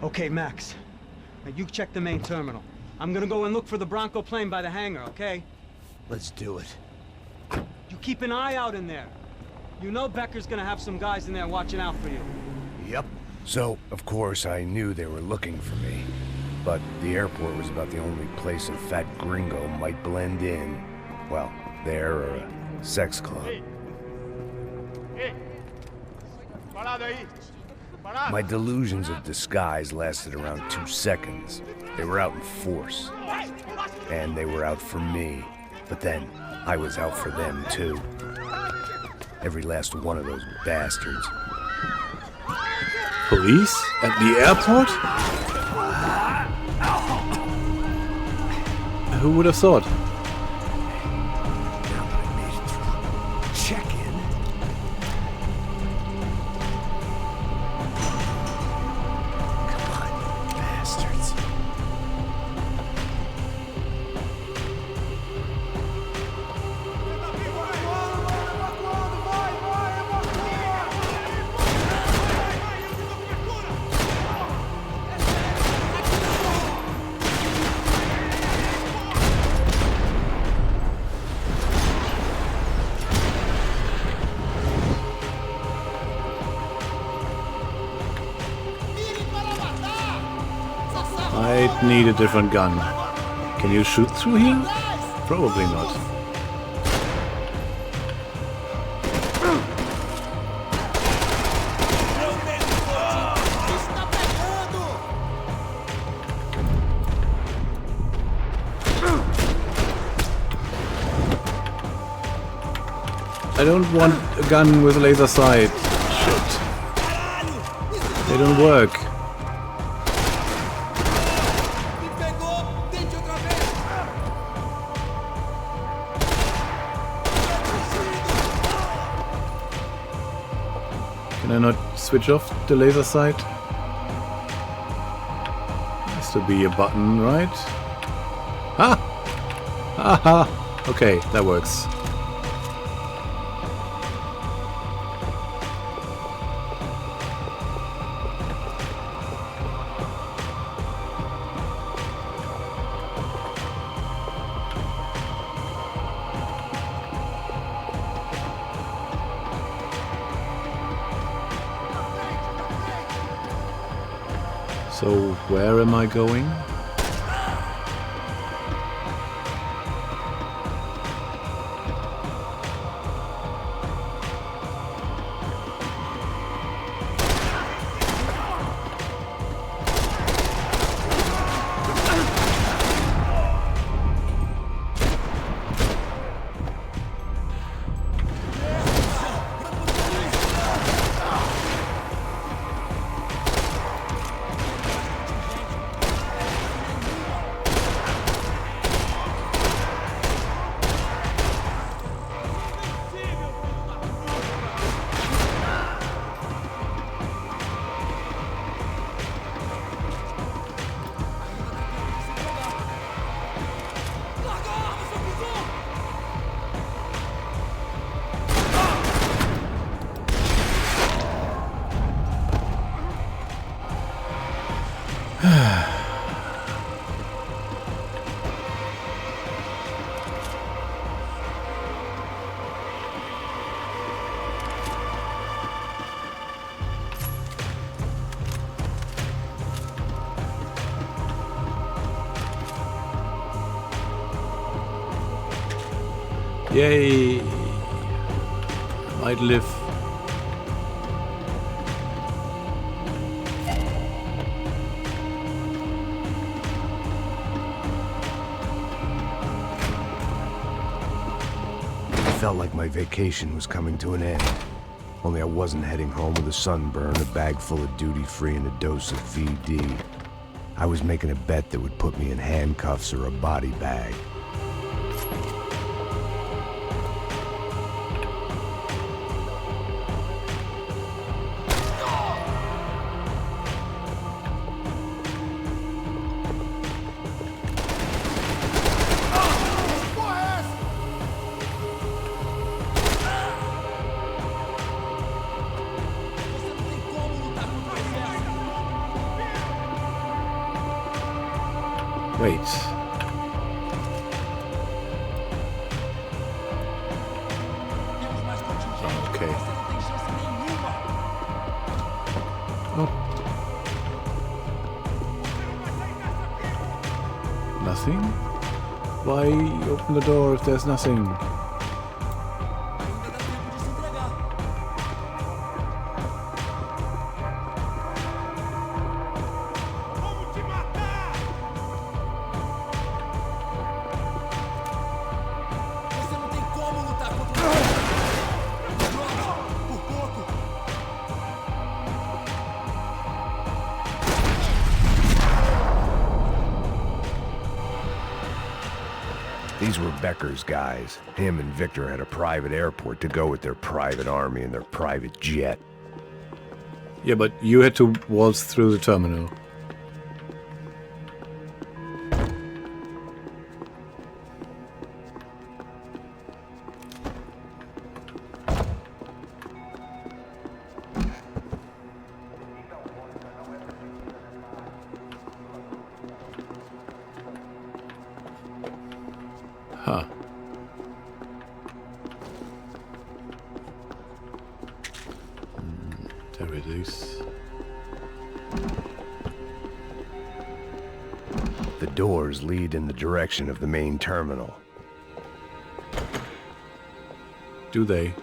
Okay, Max. Now you check the main terminal. I'm gonna go and look for the Bronco plane by the hangar, okay? Let's do it. You keep an eye out in there. You know Becker's gonna have some guys in there watching out for you. Yep. So, of course, I knew they were looking for me. But the airport was about the only place a fat gringo might blend in. Well, there or a sex club. My delusions of disguise lasted around 2 seconds. They were out in force. And they were out for me. But then, I was out for them too. Every last one of those bastards. Police? At the airport? Who would have thought? Now that I made it through check-in. Come on, bastards. I'd need a different gun. Can you shoot through here? Probably not. I don't want a gun with a laser sight. Shit. They don't work. Can I not switch off the laser sight? Has to be a button, right? Ah! Haha! Okay, that works. So, where am I going? Yay! Might live. It felt like my vacation was coming to an end. Only I wasn't heading home with a sunburn, a bag full of duty-free, and a dose of VD. I was making a bet that would put me in handcuffs or a body bag. Wait. Okay. Oh. Nothing? Why open the door if there's nothing? These were Becker's guys. Him and Victor had a private airport to go with their private army and their private jet. Yeah, but you had to waltz through the terminal. Huh. There it is. The doors lead in the direction of the main terminal. Do they?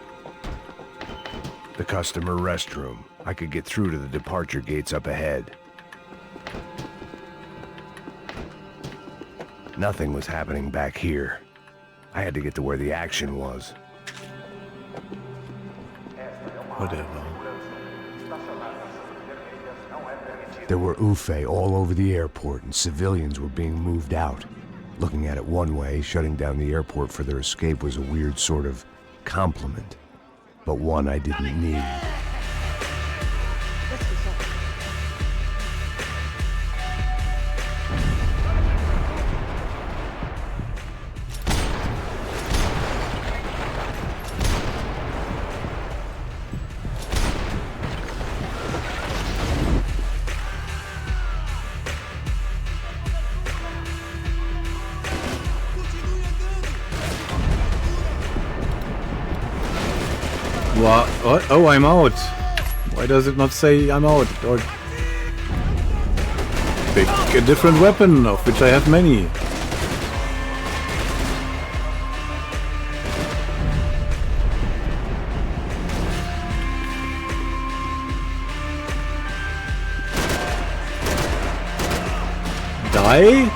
The customer restroom. I could get through to the departure gates up ahead. Nothing was happening back here. I had to get to where the action was. Whatever. There were UFE all over the airport, and civilians were being moved out. Looking at it one way, shutting down the airport for their escape was a weird sort of compliment, but one I didn't need. What? Oh, I'm out. Why does it not say I'm out? Or pick a different weapon, of which I have many. Die?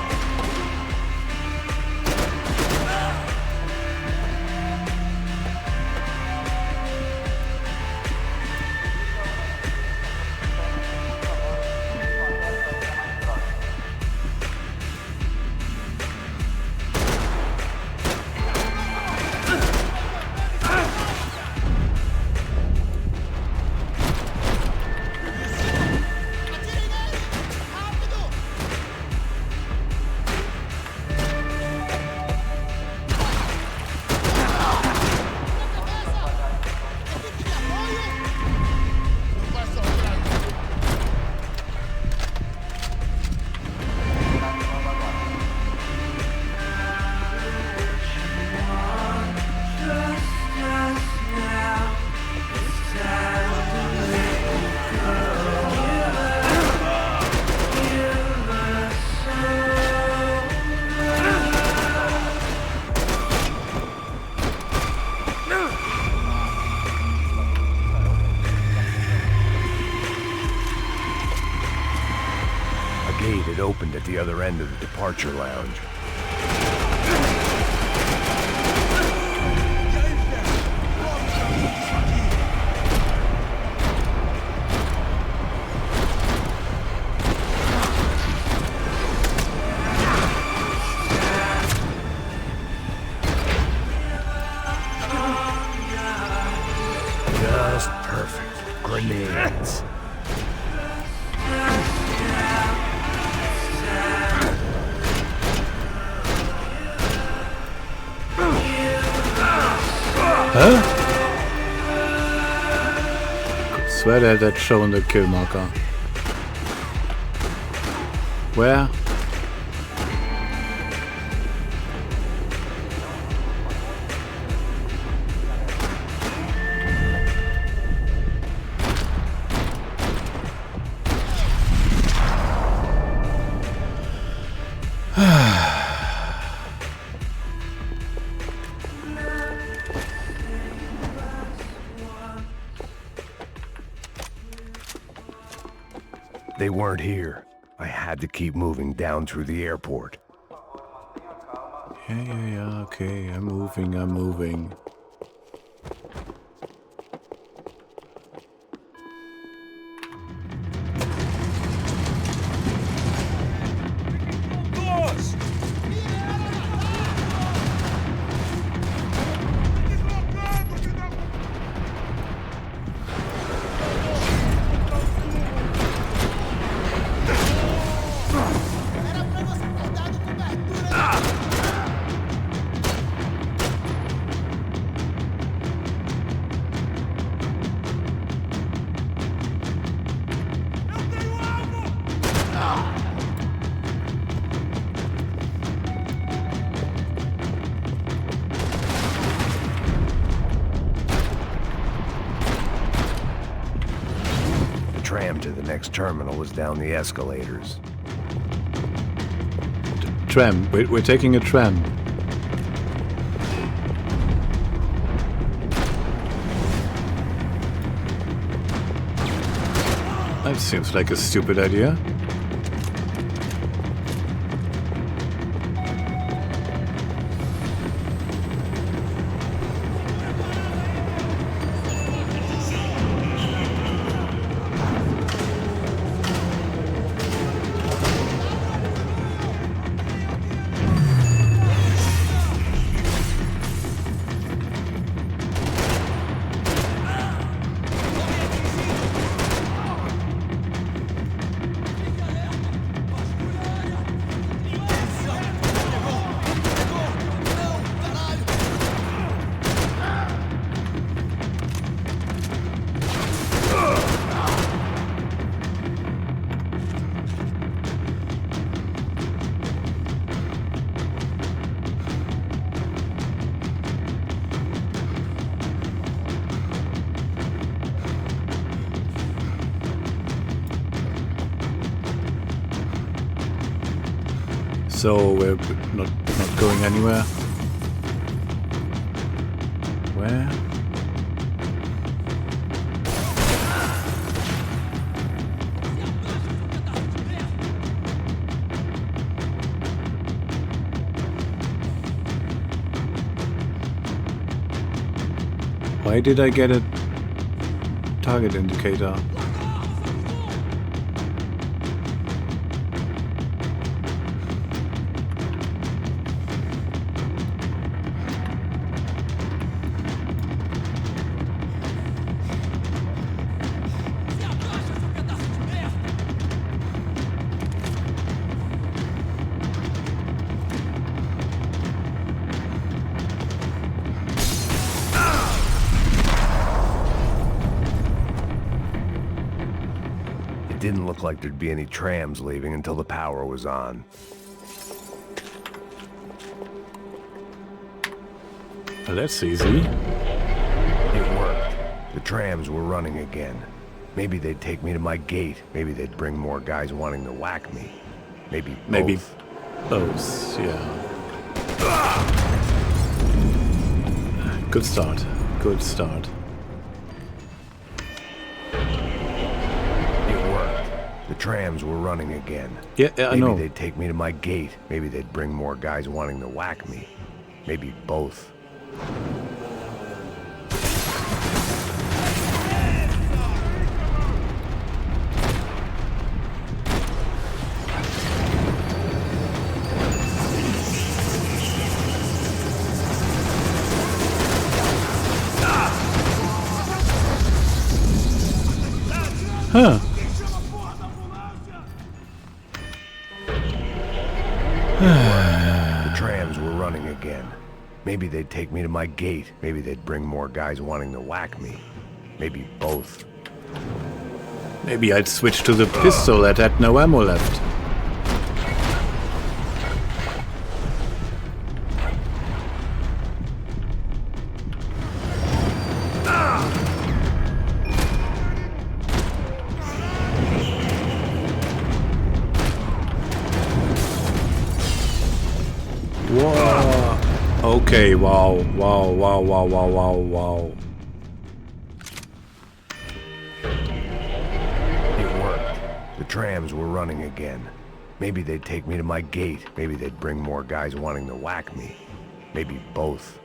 It opened at the other end of the departure lounge. Just perfect. Grenades. Huh? I swear they had that shown the kill marker. Where? They weren't here. I had to keep moving down through the airport. Yeah, okay, I'm moving. The tram to the next terminal was down the escalators. Tram. We're taking a tram. That seems like a stupid idea. So we're not going anywhere. Where? Why did I get a target indicator? It didn't look like there'd be any trams leaving until the power was on. Well, that's easy. It worked. The trams were running again. Maybe they'd take me to my gate. Maybe they'd bring more guys wanting to whack me. Maybe both, yeah. Good start. Good start. The trams were running again. Yeah, I know. Maybe they'd take me to my gate. Maybe they'd bring more guys wanting to whack me. Maybe both. Huh. The trams were running again. Maybe they'd take me to my gate. Maybe they'd bring more guys wanting to whack me. Maybe both. Maybe I'd switch to the pistol that had no ammo left. Whoa. Okay, wow. It worked. The trams were running again. Maybe they'd take me to my gate. Maybe they'd bring more guys wanting to whack me. Maybe both.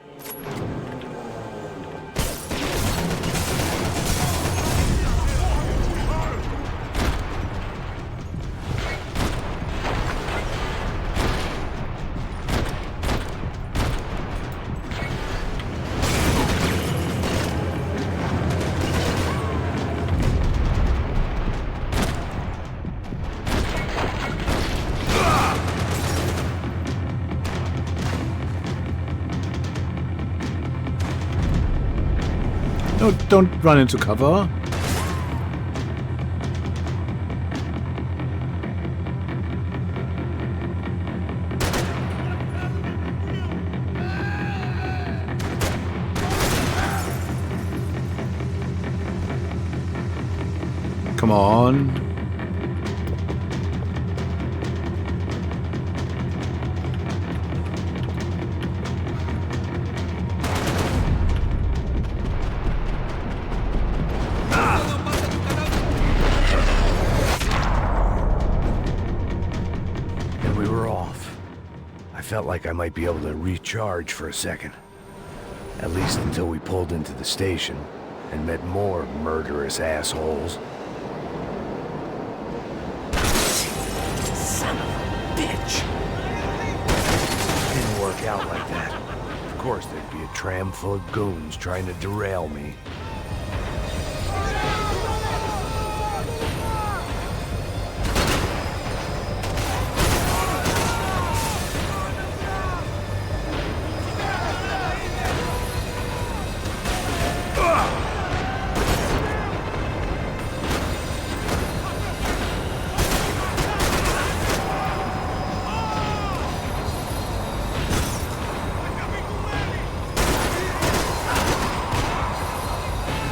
No, don't run into cover. Come on. Felt like I might be able to recharge for a second. At least until we pulled into the station and met more murderous assholes. Son of a bitch! Didn't work out like that. Of course there'd be a tram full of goons trying to derail me.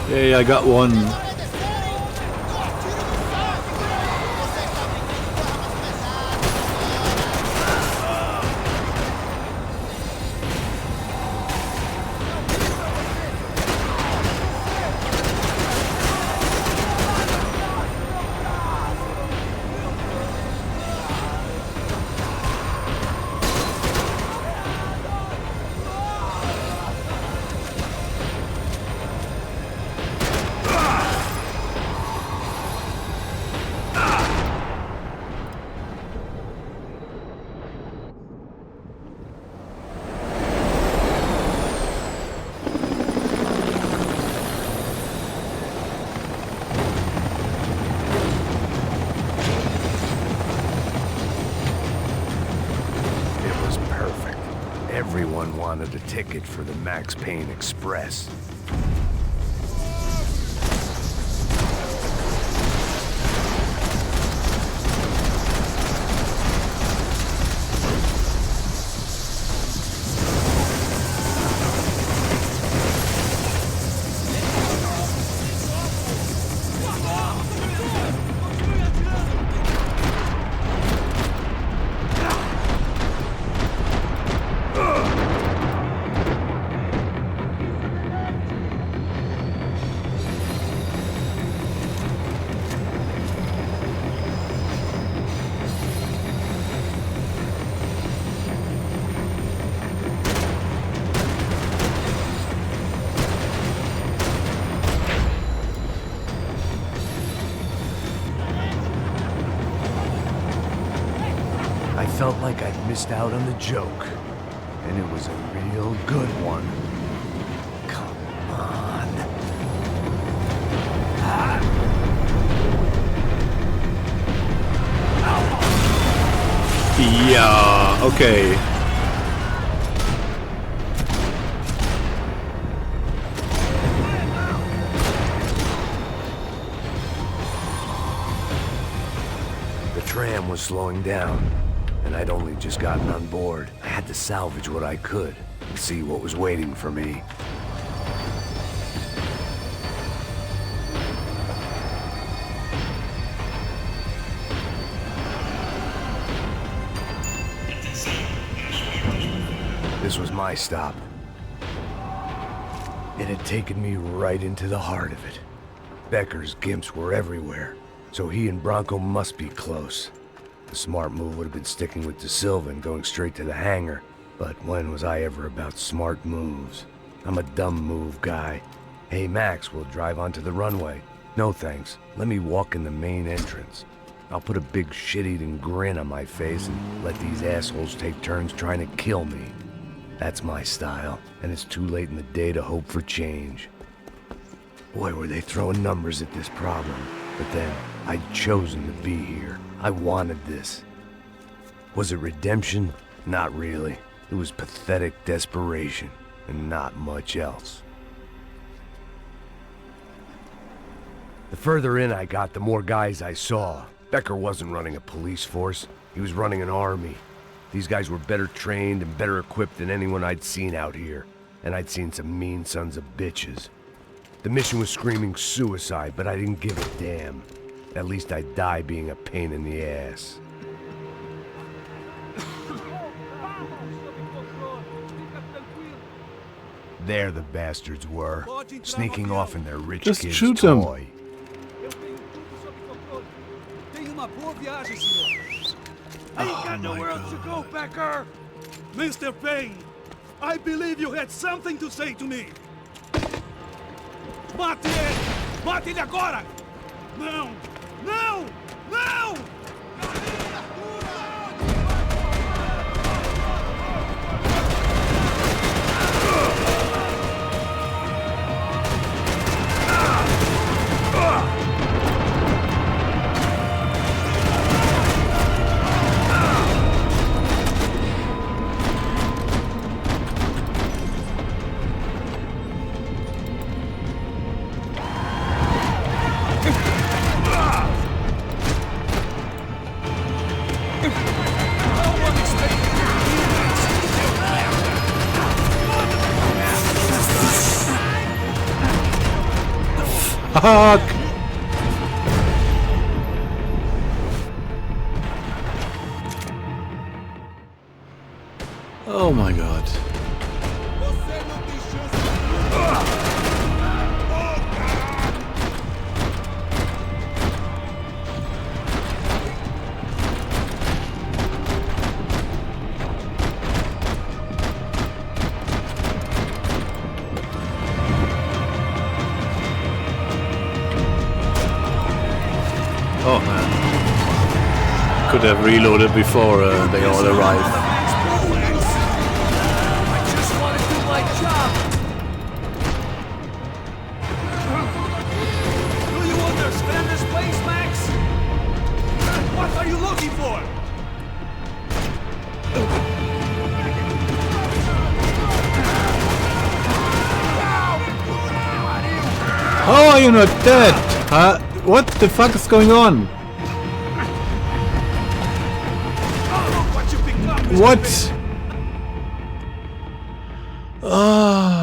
Hey, I got one. Everyone wanted a ticket for the Max Payne Express. I felt like I'd missed out on the joke, and it was a real good one. Come on. Yeah, okay. The tram was slowing down, and I'd only just gotten on board. I had to salvage what I could and see what was waiting for me. This was my stop. It had taken me right into the heart of it. Becker's gimps were everywhere. So he and Bronco must be close. The smart move would have been sticking with De Silva and going straight to the hangar. But when was I ever about smart moves? I'm a dumb move guy. Hey Max, we'll drive onto the runway. No thanks. Let me walk in the main entrance. I'll put a big shit-eating grin on my face and let these assholes take turns trying to kill me. That's my style, and it's too late in the day to hope for change. Boy, were they throwing numbers at this problem. But then, I'd chosen to be here. I wanted this. Was it redemption? Not really. It was pathetic desperation, and not much else. The further in I got, the more guys I saw. Becker wasn't running a police force. He was running an army. These guys were better trained and better equipped than anyone I'd seen out here. And I'd seen some mean sons of bitches. The mission was screaming suicide, but I didn't give a damn. At least I'd die being a pain in the ass. There the bastards were, sneaking off in their rich Just kid's shoot 'em. toy. Ain't got nowhere else to go, Becker! Mr. Payne, I believe you had something to say to me! Mate ele! Mate ele agora! Não! Não! Não! Fuck! Oh my god. Oh man. Could have reloaded before they all arrived. I just want to do my job! Do you understand this place, Max? What are you looking for? How are you not dead? Huh? What the fuck is going on? Oh, look what you become, Mr. What? Payne. Ah.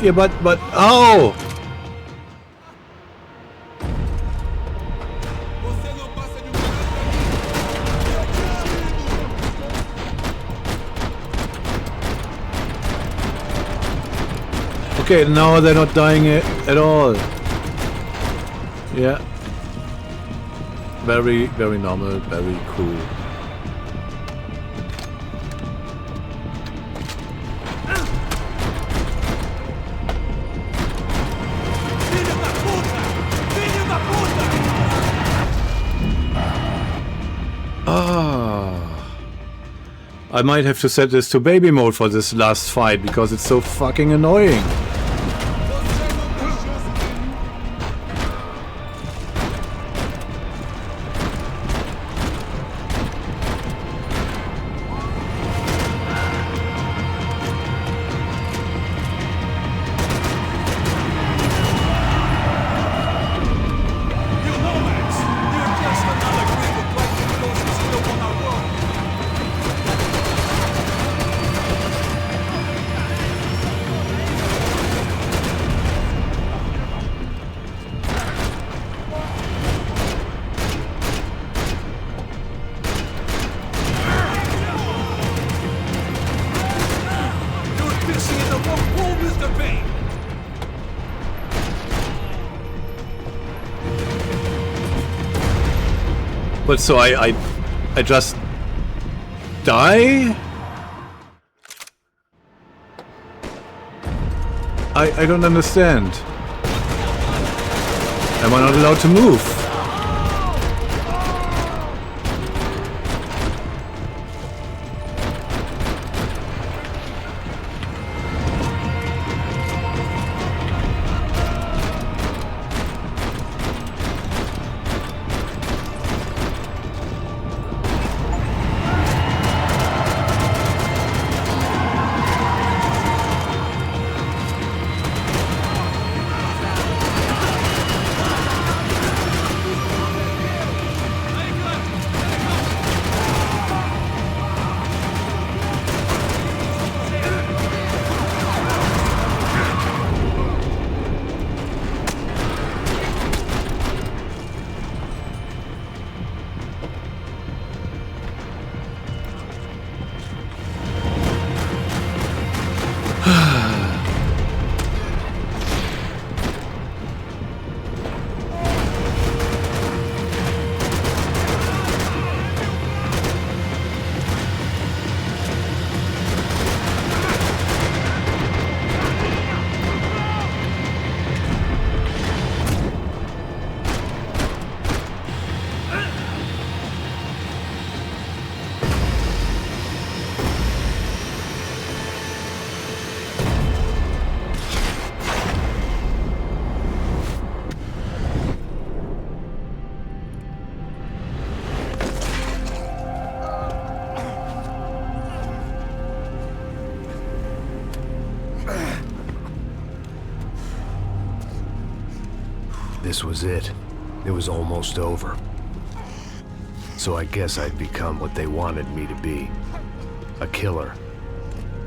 Yeah, but oh! Okay, now they're not dying at all. Yeah. Very, very normal, very cool. I might have to set this to baby mode for this last fight because it's so fucking annoying. But so I just die? I don't understand. Am I not allowed to move? This was it. It was almost over. So I guess I'd become what they wanted me to be. A killer.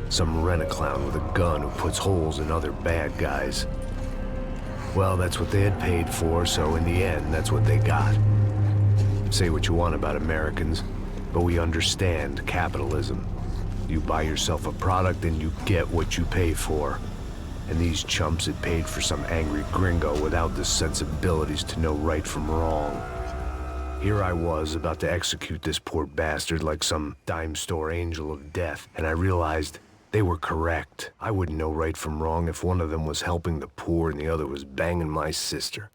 Some rent-a-clown with a gun who puts holes in other bad guys. Well, that's what they had paid for, so in the end, that's what they got. Say what you want about Americans, but we understand capitalism. You buy yourself a product and you get what you pay for. And these chumps had paid for some angry gringo without the sensibilities to know right from wrong. Here I was, about to execute this poor bastard like some dime store angel of death, and I realized they were correct. I wouldn't know right from wrong if one of them was helping the poor and the other was banging my sister.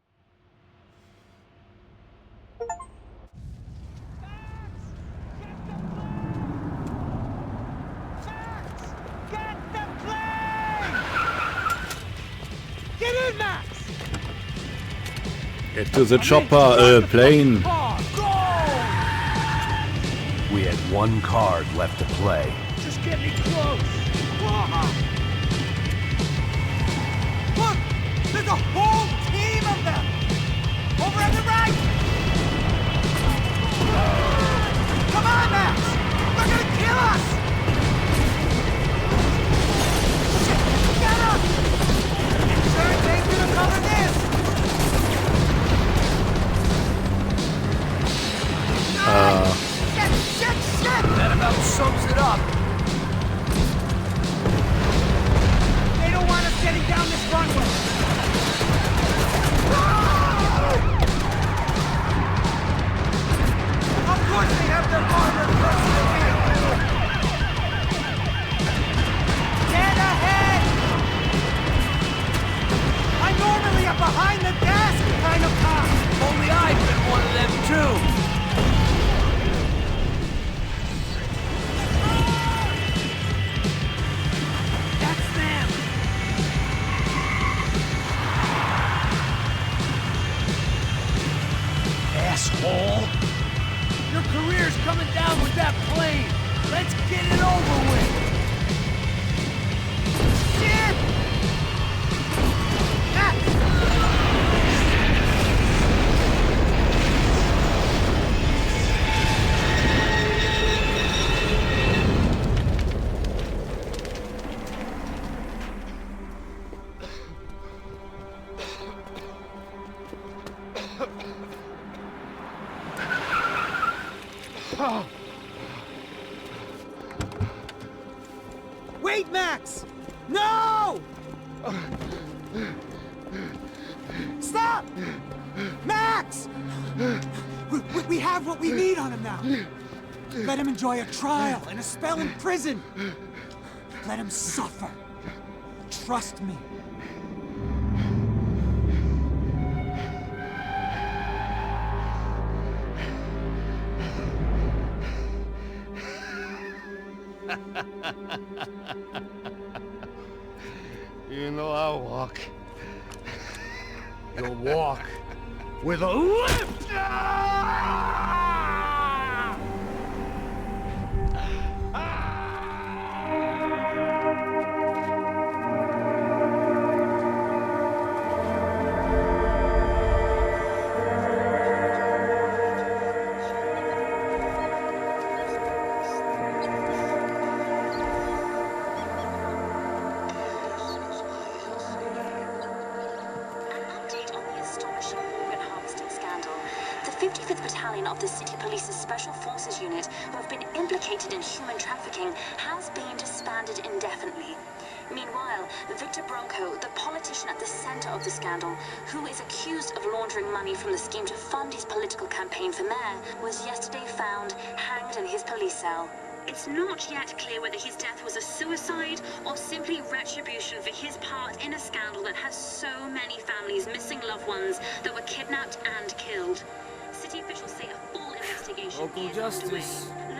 Get in, Max! Get to the chopper, plane. We had one card left to play. Just get me close. Look! There's a whole team of them! Over on the right! Come on, Max! They're gonna kill us! Shit! Get up! Insurance ain't gonna cover this! Shit! That about sums it up. They don't want us getting down this runway! Of course they have their armor personnel! Get ahead! I'm normally a behind-the-desk kind of cop! Only I've been one of them too. Asshole! Your career's coming down with that plane! Let's get it over with! Shit! Max! Wait, Max! No! Stop! Max! We have have what we need on him now. Let him enjoy a trial and a spell in prison. Let him suffer. Trust me. You know I'll walk. You'll walk with a lift! The 55th Battalion of the City Police's Special Forces Unit, who have been implicated in human trafficking, has been disbanded indefinitely. Meanwhile, Victor Bronco, the politician at the center of the scandal, who is accused of laundering money from the scheme to fund his political campaign for mayor, was yesterday found hanged in his police cell. It's not yet clear whether his death was a suicide or simply retribution for his part in a scandal that has so many families missing loved ones that were kidnapped and killed. City officials say a full investigation Local is justice. underway.